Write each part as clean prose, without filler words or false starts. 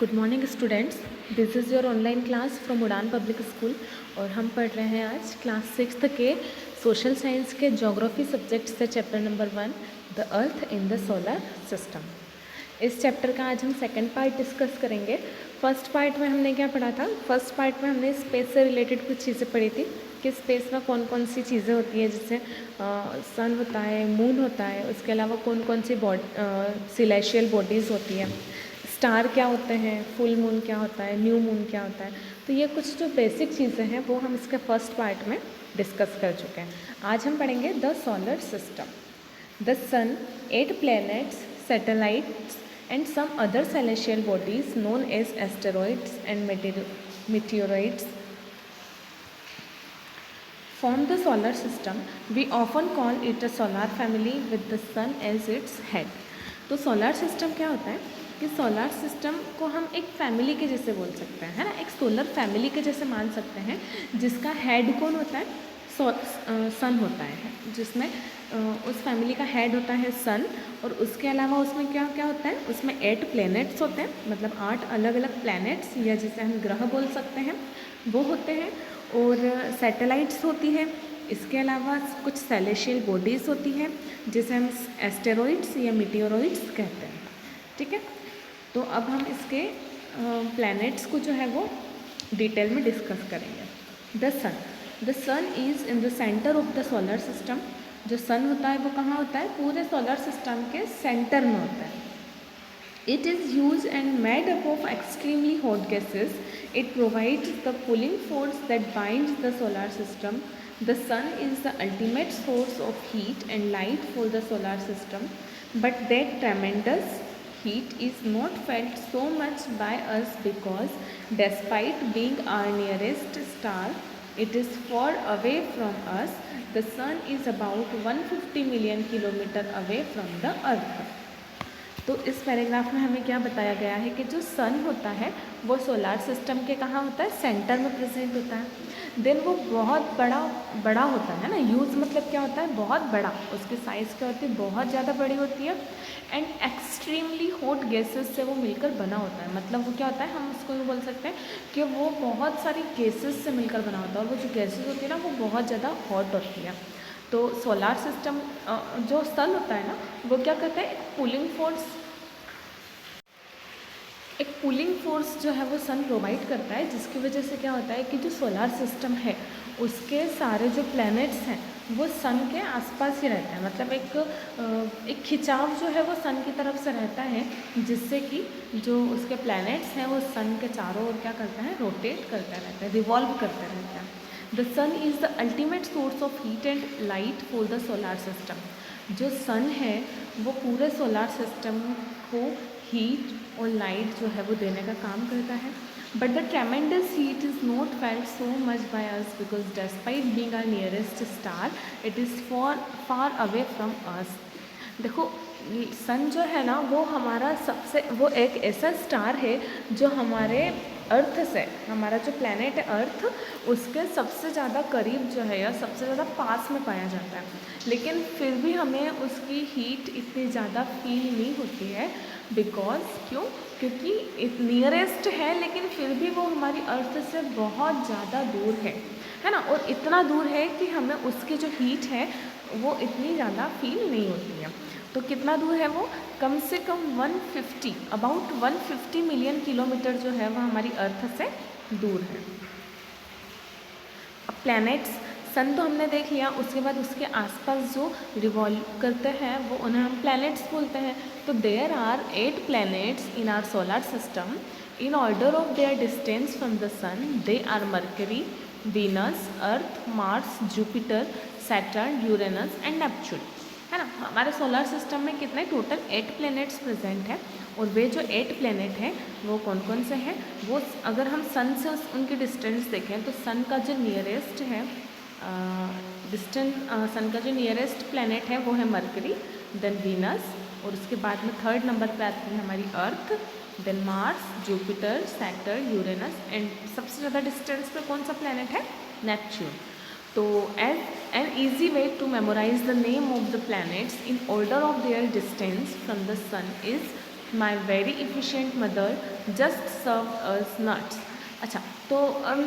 Good morning students, this is your online class from उड़ान public school. और हम पढ़ रहे हैं आज क्लास 6th के सोशल साइंस के ज्योग्राफी सब्जेक्ट से chapter number 1, the earth in the solar system. इस चैप्टर का आज हम सेकंड पार्ट डिस्कस करेंगे। फर्स्ट पार्ट में हमने क्या पढ़ा था? फर्स्ट पार्ट में हमने स्पेस से रिलेटेड कुछ चीज़ें पढ़ी थी कि स्पेस में कौन कौन सी चीज़ें होती हैं, जैसे सन होता है, मून होता है, उसके अलावा कौन कौन सी सिलेशियल बॉडीज़ होती हैं, स्टार क्या होते हैं, फुल मून क्या होता है, न्यू मून क्या होता है। तो ये कुछ जो बेसिक चीज़ें हैं वो हम इसके फर्स्ट पार्ट में डिस्कस कर चुके हैं। आज हम पढ़ेंगे the solar system. The sun, 8 planets, satellites and some other celestial bodies known as asteroids and meteoroids form the solar system. We often call it a solar family with the sun as its head. तो solar system क्या होता है कि solar system को हम एक family के जैसे बोल सकते हैं, है ना, एक सोलर फैमिली के जैसे मान सकते हैं, जिसका हेड कौन होता है? सन होता है, जिसमें उस फैमिली का हेड होता है सन। और उसके अलावा उसमें क्या क्या होता है? उसमें 8 प्लैनेट्स होते हैं, मतलब 8 अलग अलग प्लैनेट्स या जिसे हम ग्रह बोल सकते हैं वो होते हैं, और सैटेलाइट्स होती है। इसके अलावा कुछ सेलेशियल बॉडीज़ होती हैं जिसे हम एस्टेरॉइड्स या मीटियोरॉइड्स कहते हैं। ठीक है, तो अब हम इसके प्लैनेट्स को जो है वो डिटेल में डिस्कस करेंगे। The sun is in the centre of the solar system. जो सन होता है वो कहाँ होता है? पूरे सोलर सिस्टम के सेंटर में होता है। It is used and made up of extremely hot gases. It provides the pulling force that binds the solar system. The sun is the ultimate source of heat and light for the solar system, but that tremendous heat is not felt so much by us because, despite being our nearest star, it is far away from us. The sun is about 150 million kilometer away from the earth. तो इस paragraph में हमें क्या बताया गया है कि जो सन होता है वो सोलार सिस्टम के कहाँ होता है? सेंटर में प्रेजेंट होता है। देन वो बहुत बड़ा होता है ना। यूज़ मतलब क्या होता है? बहुत बड़ा। उसकी साइज़ क्या होती है? बहुत ज़्यादा बड़ी होती है। एंड एक्सट्रीमली हॉट गैसेस से वो मिलकर बना होता है। मतलब वो क्या होता है, हम उसको ये बोल सकते हैं कि वो बहुत सारी गैसेस से मिलकर बना होता है, और वो जो गैसेस होती है ना वो बहुत ज़्यादा हॉट होती है। तो सोलार सिस्टम जो सन होता है ना वो क्या करता है? एक पुलिंग फोर्स जो है वो सन प्रोवाइड करता है, जिसकी वजह से क्या होता है कि जो सोलार सिस्टम है उसके सारे जो प्लैनेट्स हैं वो सन के आसपास ही रहते हैं। मतलब एक खिंचाव जो है वो सन की तरफ से रहता है, जिससे कि जो उसके प्लैनेट्स हैं वो सन के चारों ओर क्या करते हैं? रोटेट करते रहते हैं, रिवॉल्व करते रहते हैं। The sun is the ultimate source of heat and light for the solar system. जो सन है वो पूरे सोलार सिस्टम को हीट और लाइट जो है वो देने का काम करता है। But the tremendous heat is not felt so much by us because despite being our nearest star it is far away from us. देखो, सन जो है ना वो एक ऐसा स्टार है जो हमारे अर्थ से, हमारा जो प्लैनेट है अर्थ, उसके सबसे ज़्यादा करीब जो है या सबसे ज़्यादा पास में पाया जाता है। लेकिन फिर भी हमें उसकी हीट इतनी ज़्यादा फील नहीं होती है। क्योंकि नियरेस्ट है, लेकिन फिर भी वो हमारी अर्थ से बहुत ज़्यादा दूर है ना। और इतना दूर है कि हमें उसकी जो हीट है वो इतनी ज़्यादा फील नहीं होती है। तो कितना दूर है वो? कम से कम 150 मिलियन किलोमीटर जो है वह हमारी अर्थ से दूर है। अब प्लैनेट्स, सन तो हमने देख लिया, उसके बाद उसके आसपास जो रिवॉल्व करते हैं वो उन्हें हम प्लैनेट्स बोलते हैं। तो there are 8 planets in our solar system in order of their distance from the sun. They are Mercury, Venus, Earth, Mars, Jupiter, Saturn, Uranus and Neptune, है ना। हमारे सोलर सिस्टम में कितने टोटल 8 प्लैनेट्स प्रेजेंट हैं, और वे जो 8 planet हैं वो कौन कौन से हैं? वो अगर हम सन से उनकी डिस्टेंस देखें तो सन का जो नियरेस्ट है सन का जो नियरेस्ट प्लैनेट है वो है मरकरी, देन वीनस, और उसके बाद में थर्ड नंबर पे आती है हमारी Earth, then Mars, Jupiter, Saturn, Uranus, and सबसे ज़्यादा डिस्टेंस पे कौन सा प्लैनेट है? नेपच्यून। तो an easy way to memorize the name of the planets in order of their distance from the sun is my very efficient mother just serve us nuts. अच्छा, तो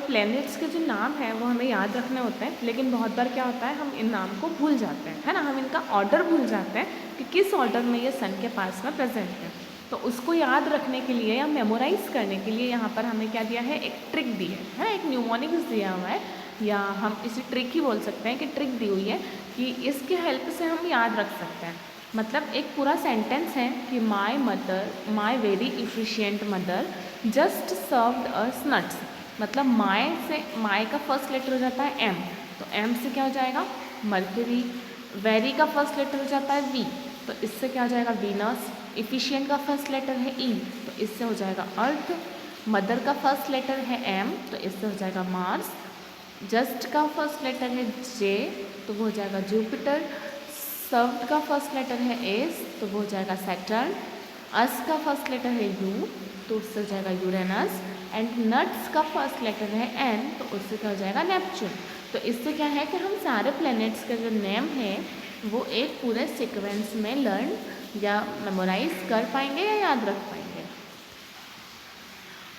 planets के जो नाम हैं वो हमें याद रखने होते हैं, लेकिन बहुत बार क्या होता है हम इन नाम को भूल जाते हैं, है ना। हम इनका ऑर्डर भूल जाते हैं कि किस ऑर्डर में ये सन के पास में प्रेजेंट है। तो उसको याद रखने के लिए या मेमोराइज करने के लिए यहाँ पर हमें क्या दिया है, एक ट्रिक दी है, एक न्यूमोनिक्स दिया हुआ है, या हम इसे ट्रिक ही बोल सकते हैं कि ट्रिक दी हुई है कि इसके हेल्प से हम याद रख सकते हैं। मतलब एक पूरा सेंटेंस है कि माई very efficient mother just served us nuts. मतलब माई का फर्स्ट लेटर हो जाता है एम, तो एम से क्या हो जाएगा मरकरी। वेरी का फर्स्ट लेटर हो जाता है वी, तो इससे क्या हो जाएगा वीनस। इफिशियंट का फर्स्ट लेटर है ई, तो इससे हो जाएगा अर्थ। मदर का फर्स्ट लेटर है एम, तो इससे हो जाएगा मार्स। जस्ट का फर्स्ट लेटर है जे, तो वो हो जाएगा जुपिटर। सर्व्ड का फर्स्ट लेटर है एस, तो वो हो जाएगा सैटर्न। अस का फर्स्ट लेटर है यू, तो उससे हो जाएगा यूरेनस। एंड नट्स का फर्स्ट लेटर है एन, तो उससे क्या हो जाएगा नेपच्यून। तो इससे क्या है कि हम सारे प्लैनेट्स के जो नेम है वो एक पूरे सीक्वेंस में लर्न या मेमोराइज कर पाएंगे या याद रख पाएंगे।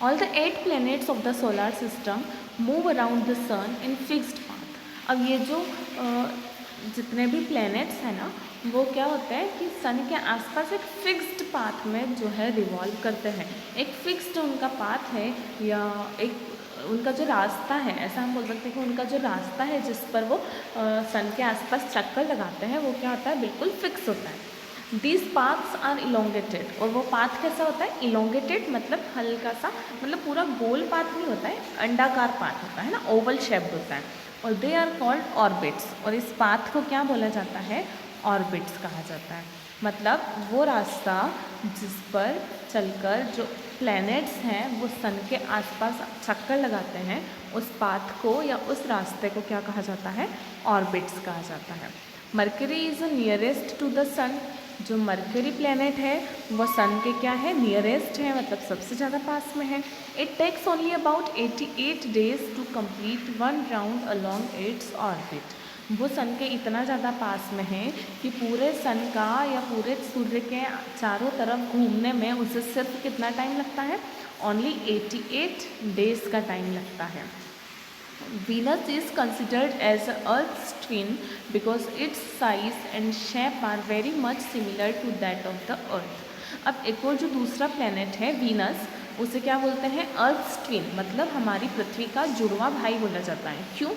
All the 8 planets of the solar system move around the sun in fixed path। अब ये जो जितने भी प्लैनेट्स हैं ना, वो क्या होता है कि सन के आसपास एक फिक्स्ड पाथ में जो है रिवॉल्व करते हैं। एक फिक्स्ड उनका पाथ है, या एक उनका जो रास्ता है, ऐसा हम बोल सकते हैं कि उनका जो रास्ता है जिस पर वो सन के आसपास चक्कर लगाते हैं, वो क्या होता है बिल्कुल फिक्स होता है। These paths are elongated, और वो पाथ कैसा होता है elongated, मतलब हल्का सा, मतलब पूरा गोल पाथ नहीं होता है, अंडाकार पाथ होता है ना, ओवल शेप्ड होता है। और दे आर कॉल्ड ऑर्बिट्स, और इस पाथ को क्या बोला जाता है, ऑर्बिट्स कहा जाता है। मतलब वो रास्ता जिस पर चलकर जो प्लैनेट्स हैं वो सन के आसपास चक्कर लगाते हैं, उस पाथ को या उस रास्ते को क्या कहा जाता है, ऑर्बिट्स कहा जाता है। Mercury is nearest to the sun, जो मरकरी प्लैनेट है वो सन के क्या है, नियरेस्ट है, मतलब सबसे ज़्यादा पास में है। It takes only about 88 days to complete 1 round along its orbit. वो सन के इतना ज़्यादा पास में है कि पूरे सन का या पूरे सूर्य के चारों तरफ घूमने में उसे सिर्फ कितना टाइम लगता है, ओनली 88 डेज का टाइम लगता है। Venus is considered as Earth's twin because its size and shape are very much similar to that of the Earth। अब एक और जो दूसरा प्लैनेट है वीनस, उसे क्या बोलते हैं, अर्थ्स ट्विन, मतलब हमारी पृथ्वी का जुड़वा भाई बोला जाता है। क्यों?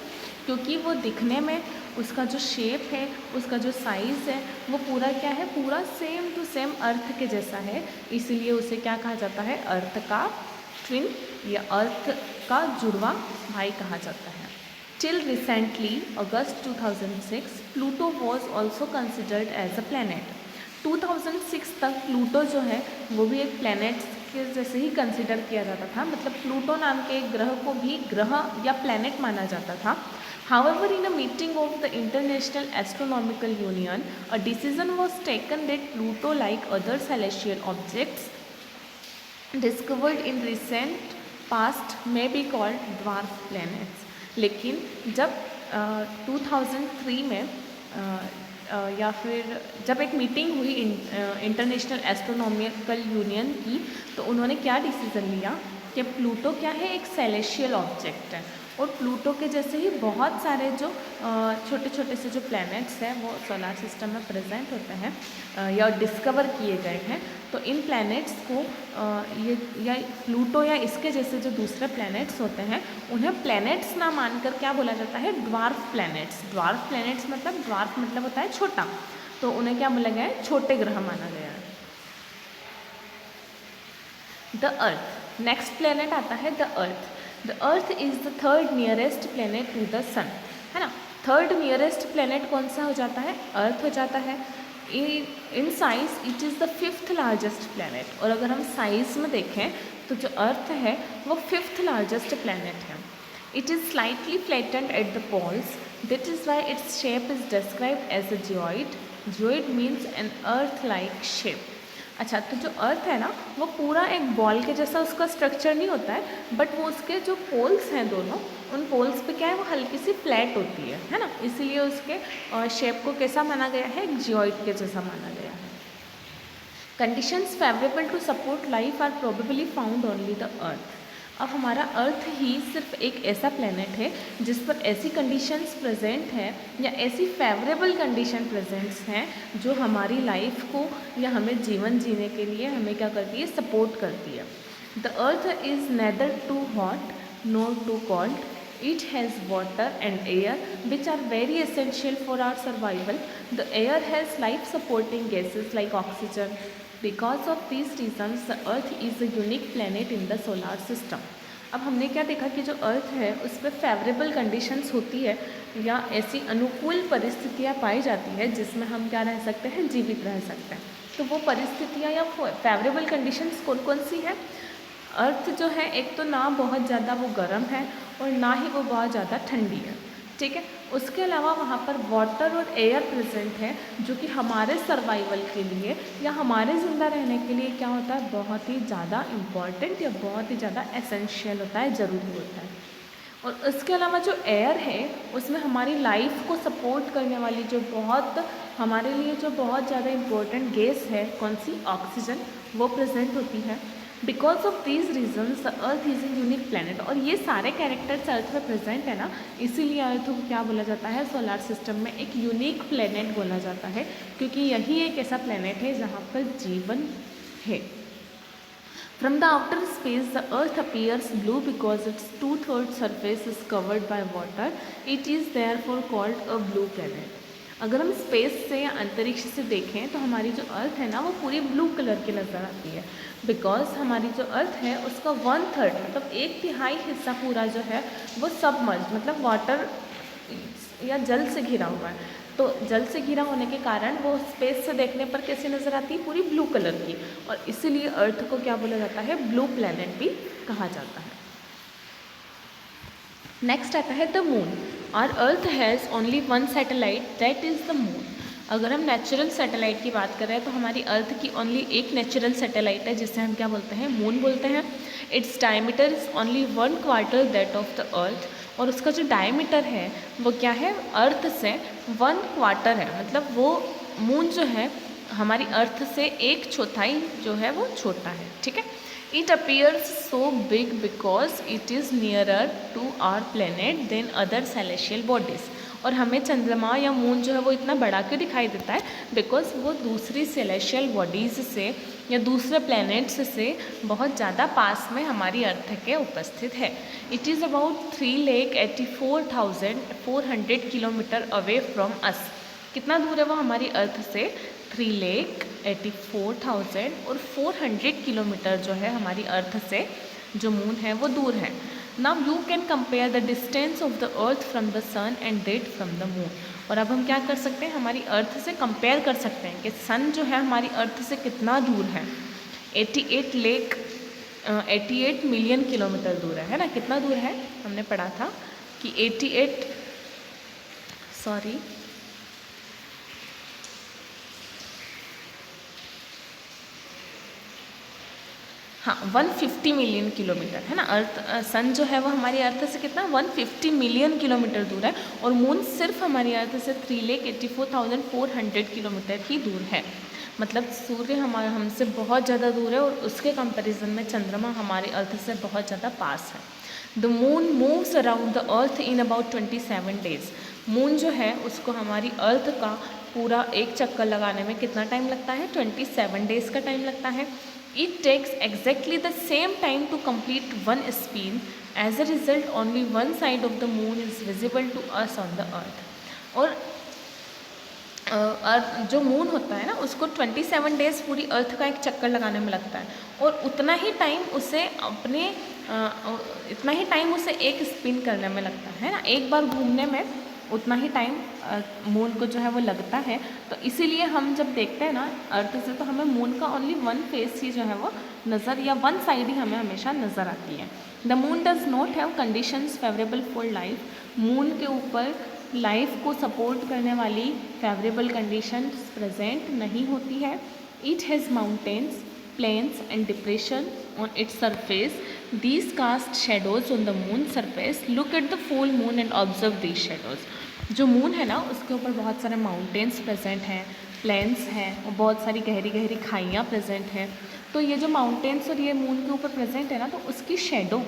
क्योंकि वो दिखने में उसका जो शेप है, उसका जो साइज़ है, वो पूरा क्या है, पूरा सेम टू सेम अर्थ के जैसा है, इसीलिए उसे क्या कहा जाता है, अर्थ का ट्विन या अर्थ का जुड़वा भाई कहा जाता है। Till recently August 2006 Pluto was also considered as a planet. 2006 तक प्लूटो जो है वो भी एक प्लैनेट के जैसे ही कंसिडर किया जाता था, मतलब प्लूटो नाम के एक ग्रह को भी ग्रह या प्लैनेट माना जाता था। However, in a meeting of the International Astronomical Union, a decision was taken that Pluto, like other celestial objects discovered in recent past, may be called dwarf planets। लेकिन जब 2003 में या फिर जब एक मीटिंग हुई इंटरनेशनल एस्ट्रोनॉमिकल यूनियन की, तो उन्होंने क्या डिसीज़न लिया कि प्लूटो क्या है, एक सेलेशियल ऑब्जेक्ट है, और प्लूटो के जैसे ही बहुत सारे जो छोटे छोटे से जो प्लैनेट्स हैं वो सोलार सिस्टम में प्रेजेंट होते हैं या डिस्कवर किए गए हैं। तो इन प्लैनेट्स को ये या प्लूटो या इसके जैसे जो दूसरे प्लैनेट्स होते हैं उन्हें प्लैनेट्स ना मानकर क्या बोला जाता है, ड्वार्फ प्लैनेट्स। ड्वार्फ प्लैनेट्स मतलब, ड्वार्फ मतलब होता है छोटा, तो उन्हें क्या बोला गया है, छोटे ग्रह माना गया है। द अर्थ, नेक्स्ट प्लैनेट आता है the Earth. The earth is the third nearest planet to the sun, है ना। थर्ड नियरेस्ट प्लैनेट कौन सा हो जाता है, अर्थ हो जाता है। In size it is the fifth largest planet, और अगर हम साइज में देखें तो जो अर्थ है वो फिफ्थ लार्जेस्ट प्लैनेट है। It is slightly flattened at the poles, that is why its shape is described as a geoid. Geoid means an earth like shape. अच्छा, तो जो अर्थ है ना वो पूरा एक बॉल के जैसा उसका स्ट्रक्चर नहीं होता है, बट वो उसके जो पोल्स हैं दोनों, उन पोल्स पे क्या है, वो हल्की सी फ्लैट होती है ना, इसीलिए उसके शेप को कैसा माना गया है, जियोइड के जैसा माना गया है। Conditions favourable to support life are probably found only the earth. अब हमारा अर्थ ही सिर्फ एक ऐसा प्लेनेट है जिस पर ऐसी कंडीशंस प्रेजेंट है या ऐसी फेवरेबल कंडीशन प्रेजेंट्स हैं जो हमारी लाइफ को या हमें जीवन जीने के लिए हमें क्या करती है, सपोर्ट करती है। The earth is neither too hot nor too cold. It has water and air which are very essential for our survival. The air has life supporting gases like oxygen. Because of these reasons, the earth is a unique planet in the solar system. अब हमने क्या देखा कि जो earth है उस पर favourable conditions होती है या ऐसी अनुकूल परिस्थितियाँ पाई जाती है जिसमें हम क्या रह सकते हैं, जीवित रह सकते हैं। तो वो परिस्थितियाँ या फेवरेबल कंडीशंस कौन कौन सी है? अर्थ जो है एक तो ना बहुत ज़्यादा वो गर्म है और ना ही वो बहुत ज़्यादा ठंडी है, ठीक है। उसके अलावा वहाँ पर वाटर और एयर प्रेजेंट है जो कि हमारे सर्वाइवल के लिए या हमारे ज़िंदा रहने के लिए क्या होता है, बहुत ही ज़्यादा इम्पॉर्टेंट या बहुत ही ज़्यादा एसेंशियल होता है, ज़रूरी होता है। और उसके अलावा जो एयर है उसमें हमारी लाइफ को सपोर्ट करने वाली जो बहुत हमारे लिए जो बहुत ज़्यादा इम्पोर्टेंट गैस है, कौन सी, ऑक्सीजन, वो प्रेजेंट होती है। Because of these reasons the earth is a unique planet. और ये सारे कैरेक्टर्स अर्थ में प्रेजेंट है ना, इसीलिए अर्थ को क्या बोला जाता है, सोलर सिस्टम में एक यूनिक प्लानट बोला जाता है, क्योंकि यही एक ऐसा प्लानट है जहाँ पर जीवन है। From the outer space, the Earth appears blue because its 2/3 surface is covered by water. It is therefore called a blue planet. अगर हम स्पेस से या अंतरिक्ष से देखें तो हमारी जो अर्थ है ना वो पूरी ब्लू कलर की नज़र आती है, बिकॉज हमारी जो अर्थ है उसका 1/3 मतलब 1/3 हिस्सा पूरा जो है वो सबमर्ज मतलब वाटर या जल से घिरा हुआ है। तो जल से घिरा होने के कारण वो स्पेस से देखने पर कैसी नज़र आती है, पूरी ब्लू कलर की, और इसीलिए अर्थ को क्या बोला जाता है, ब्लू प्लैनेट भी कहा जाता है। नेक्स्ट आता है द मून। और अर्थ has only one satellite, that is the moon. अगर हम नेचुरल सैटेलाइट की बात कर रहे हैं तो हमारी अर्थ की ओनली एक नेचुरल सैटेलाइट है जिसे हम क्या बोलते हैं, मून बोलते हैं। Its diameter is only 1/4 that of the अर्थ। और उसका जो डायमीटर है वो क्या है, अर्थ से 1/4 है, मतलब वो मून जो है हमारी अर्थ से 1/4 जो है वो छोटा है, ठीक है। It appears so big because it is nearer to our planet than other celestial bodies. और हमें चंद्रमा या मून जो है वो इतना बड़ा क्यों दिखाई देता है, बिकॉज वो दूसरी सेलेशियल बॉडीज़ से या दूसरे प्लैनेट्स से बहुत ज़्यादा पास में हमारी अर्थ के उपस्थित है। It is about 3,84,400 kilometre away from अस। कितना दूर है वो हमारी अर्थ से, 3,84,400 किलोमीटर जो है हमारी अर्थ से जो मून है वो दूर है। Now you can compare the distance of the earth from the sun and that from the moon. और अब हम क्या कर सकते हैं, हमारी अर्थ से कंपेयर कर सकते हैं कि सन जो है हमारी अर्थ से कितना दूर है। 88 मिलियन किलोमीटर दूर है ना, कितना दूर है, हमने पढ़ा था कि 150 मिलियन किलोमीटर है ना। अर्थ सन जो है वो हमारी अर्थ से कितना, 150 मिलियन किलोमीटर दूर है। और मून सिर्फ हमारी अर्थ से 3,84,400 किलोमीटर ही दूर है। मतलब सूर्य हमसे बहुत ज़्यादा दूर है और उसके कंपैरिजन में चंद्रमा हमारी अर्थ से बहुत ज़्यादा पास है। The moon moves around the earth in about 27 days. Moon जो है उसको हमारी अर्थ का पूरा एक चक्कर लगाने में कितना टाइम लगता है, 27 डेज का टाइम लगता है। It takes exactly the same time to complete one spin. As a result, only one side of the moon is visible to us on the earth. और जो मून होता है ना उसको 27 डेज पूरी अर्थ का एक चक्कर लगाने में लगता है, और इतना ही टाइम उसे एक स्पिन करने में लगता है ना, एक बार घूमने में उतना ही टाइम मून को जो है वो लगता है। तो इसीलिए हम जब देखते हैं ना अर्थ से तो हमें मून का ओनली वन फेस ही जो है वो नज़र या वन साइड ही हमें हमेशा नज़र आती है। The moon does not have conditions favourable for life. Moon के ऊपर लाइफ को सपोर्ट करने वाली फेवरेबल कंडीशंस प्रेजेंट नहीं होती है। It has mountains, plains and depression on its surface. These cast shadows on the moon surface. Look at the full moon and observe these shadows. जो moon है ना उसके ऊपर बहुत सारे माउंटेन्स प्रेजेंट हैं, प्लेन्स हैं और बहुत सारी गहरी गहरी खाइयाँ प्रेजेंट हैं। तो ये जो माउंटेन्स और ये मून के ऊपर प्रेजेंट है ना, तो उसकी शेडो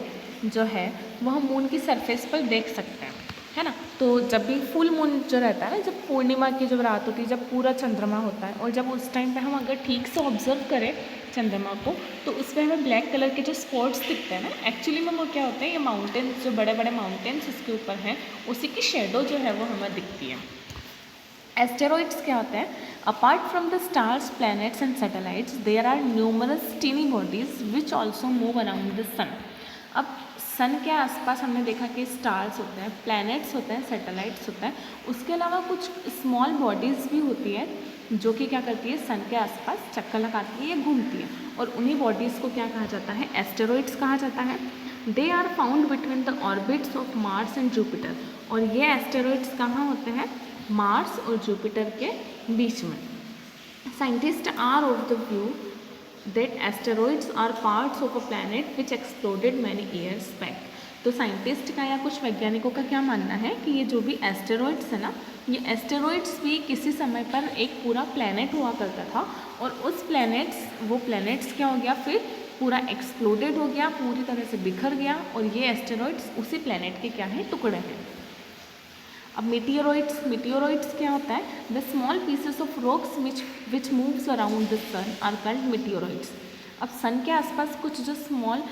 जो है वो हम मून की सरफेस पर देख सकते हैं, है ना। तो जब भी फुल मून जो रहता है ना, जब पूर्णिमा की जब रात होती है, जब पूरा चंद्रमा होता है, और जब उस टाइम पे हम अगर ठीक से ऑब्जर्व करें चंद्रमा को, तो उस पर हमें ब्लैक कलर के जो स्पॉट्स दिखते हैं ना, एक्चुअली में वो क्या होते हैं, ये माउंटेन्स जो बड़े बड़े माउंटेन्स इसके ऊपर हैं, उसी की शेडो जो है वो हमें दिखती है। एस्टेरॉइड्स क्या होते हैं? Apart from the stars, planets and satellites, there are numerous tiny bodies which also move around the sun. अब सन के आसपास हमने देखा कि स्टार्स होते हैं, प्लैनेट्स होते हैं, सैटेलाइट्स होते हैं, उसके अलावा कुछ स्मॉल बॉडीज़ भी होती है जो कि क्या करती है, सन के आसपास चक्कर लगाती है या घूमती है, और उन्हीं बॉडीज़ को क्या कहा जाता है? एस्टेरॉइड्स कहा जाता है। They are found between the orbits of Mars and Jupiter, और ये एस्टेरॉइड्स कहाँ होते हैं? मार्स और जुपिटर के बीच में। Scientist are of the view that asteroids are parts of a planet which exploded many years back। तो साइंटिस्ट का या कुछ वैज्ञानिकों का क्या मानना है कि ये जो भी एस्टेरॉइड्स है ना, ये एस्टेरॉइड्स भी किसी समय पर एक पूरा प्लैनेट हुआ करता था, और उस वो प्लैनेट्स क्या हो गया, फिर पूरा एक्सप्लोडेड हो गया, पूरी तरह से बिखर गया, और ये एस्टेरॉइड्स उसी प्लैनेट के क्या हैं, टुकड़े हैं। अब मीटियोरॉइड्स क्या होता है? The small pieces of rocks which moves around the sun are called meteoroids. अब सन के आसपास कुछ जो स्मॉल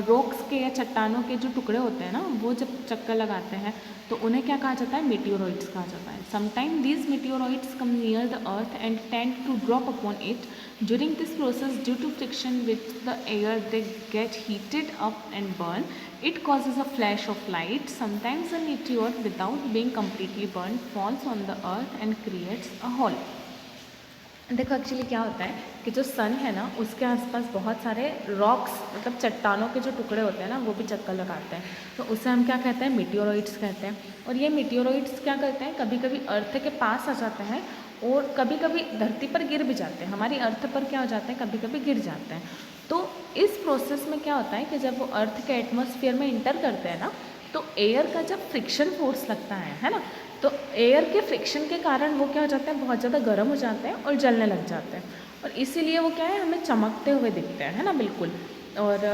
रॉक्स के या चट्टानों के जो टुकड़े होते हैं ना, वो जब चक्कर लगाते हैं तो उन्हें क्या कहा जाता है? मीटियोरॉइड्स कहा जाता है। Sometime these meteoroids come near the Earth and tend to drop upon it. During this process, due to friction with the air, they get heated up and burn. It causes a flash of light. Sometimes a meteor, without being completely burned, falls on the earth and creates a hole। देखो actually क्या होता है कि जो sun है ना, उसके आसपास बहुत सारे रॉक्स, मतलब चट्टानों के जो टुकड़े होते हैं ना, वो भी चक्कर लगाते हैं, तो उसे हम क्या कहते हैं? मीटियोरॉइड्स कहते हैं। और ये मीटियोरॉइड्स क्या करते हैं? कभी कभी अर्थ के पास आ जाते हैं और कभी कभी धरती पर गिर भी जाते हैं। हमारी अर्थ पर क्या हो जाते हैं? कभी कभी गिर जाते हैं। तो इस प्रोसेस में क्या होता है कि जब वो अर्थ के एटमॉस्फेयर में इंटर करते हैं ना, तो एयर का जब फ्रिक्शन फोर्स लगता है ना, तो एयर के फ्रिक्शन के कारण वो क्या हो जाते हैं? बहुत ज़्यादा गर्म हो जाते हैं और जलने लग जाते हैं, और इसीलिए वो क्या है, हमें चमकते हुए दिखते हैं, है ना, बिल्कुल। और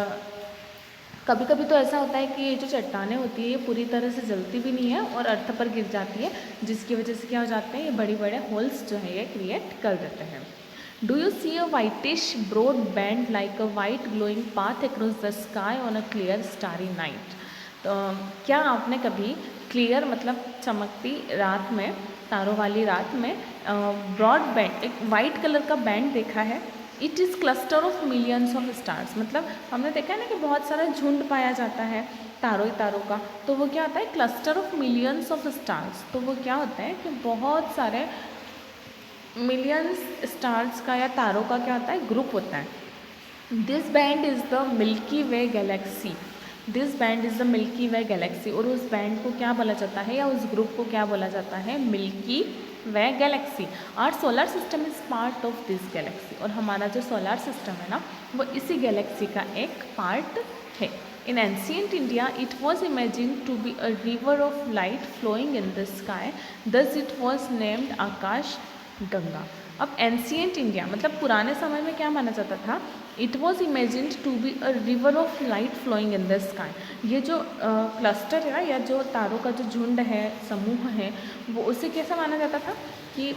कभी कभी तो ऐसा होता है कि ये जो चट्टानें होती है, ये पूरी तरह से जलती भी नहीं है और अर्थ पर गिर जाती है, जिसकी वजह से क्या हो जाते हैं? ये बड़े बड़े होल्स जो है ये क्रिएट कर देते हैं। Do you see a whitish broad band like a white glowing path across the sky on a clear starry night? तो क्या आपने कभी क्लियर मतलब चमकती रात में, तारों वाली रात में ब्रॉड बैंड, एक वाइट कलर का बैंड देखा है? It is cluster of millions of stars. मतलब हमने देखा है ना कि बहुत सारा झुंड पाया जाता है तारों का, तो वो क्या होता है? Cluster of millions of stars. तो वो क्या होता है कि बहुत सारे मिलियंस स्टार्स का या तारों का क्या होता है? ग्रुप होता है। This band is the milky Way Galaxy. This band is the milky Way Galaxy. और उस बैंड को क्या बोला जाता है, या उस ग्रुप को क्या बोला जाता है? Milky Way galaxy. Our solar system is part of this galaxy. और हमारा जो सोलर सिस्टम है ना, वो इसी गैलेक्सी का एक पार्ट है। In ancient India, it was imagined to be a river of light flowing in the sky. Thus, it was named आकाश गंगा। अब एंशियंट इंडिया मतलब पुराने समय में क्या माना जाता था? It was imagined to be a river of light flowing in the sky. ये जो क्लस्टर है या जो तारों का जो झुंड है, समूह है, वो उसे कैसा माना जाता था कि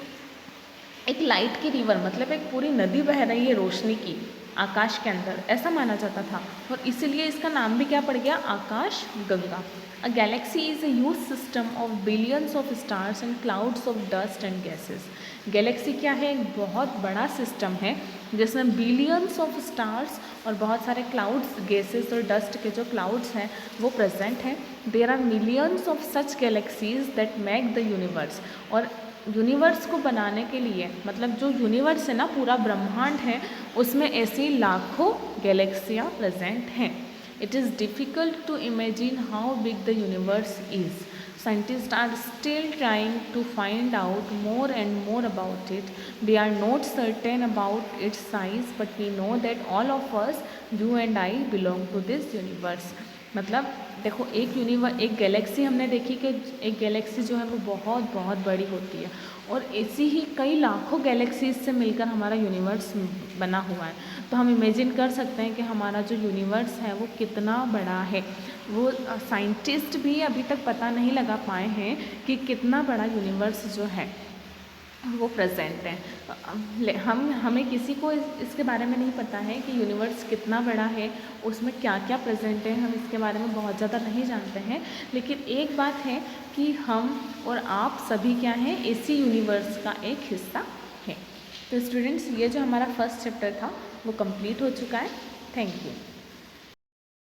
एक लाइट की रिवर, मतलब एक पूरी नदी बह रही है रोशनी की आकाश के अंदर, ऐसा माना जाता था। और इसीलिए इसका नाम भी क्या पड़ गया? आकाश गंगा। A galaxy is a huge system of billions of stars and clouds of dust and gases. Galaxy क्या है? एक बहुत बड़ा सिस्टम है जिसमें बिलियंस ऑफ स्टार्स और बहुत सारे क्लाउड्स, गैसेस और डस्ट के जो क्लाउड्स हैं वो प्रेजेंट हैं। There are millions of such galaxies that make the universe. और यूनिवर्स को बनाने के लिए, मतलब जो यूनिवर्स है ना, पूरा ब्रह्मांड है, उसमें ऐसी लाखों गैलेक्सियाँ प्रेजेंट हैं। It is difficult to imagine how big the universe is. Scientists are still trying to find out more and more about it. They are not certain about its size, but we know that all of us, you and I, belong to this universe. मतलब देखो एक Galaxy हमने देखी कि एक Galaxy जो है वो बहुत बहुत बड़ी होती है, और ऐसी ही कई लाखों गैलेक्सीज से मिलकर हमारा यूनिवर्स बना हुआ है। तो हम इमेजिन कर सकते हैं कि हमारा जो यूनिवर्स है वो कितना बड़ा है। वो साइंटिस्ट भी अभी तक पता नहीं लगा पाए हैं कि कितना बड़ा यूनिवर्स जो है वो प्रेजेंट है। हमें किसी को इसके बारे में नहीं पता है कि यूनिवर्स कितना बड़ा है, उसमें क्या क्या प्रेजेंट है, हम इसके बारे में बहुत ज़्यादा नहीं जानते हैं। लेकिन एक बात है कि हम और आप सभी क्या हैं, इसी यूनिवर्स का एक हिस्सा हैं। तो स्टूडेंट्स, ये जो हमारा फर्स्ट चैप्टर था वो कंप्लीट हो चुका है। Thank you.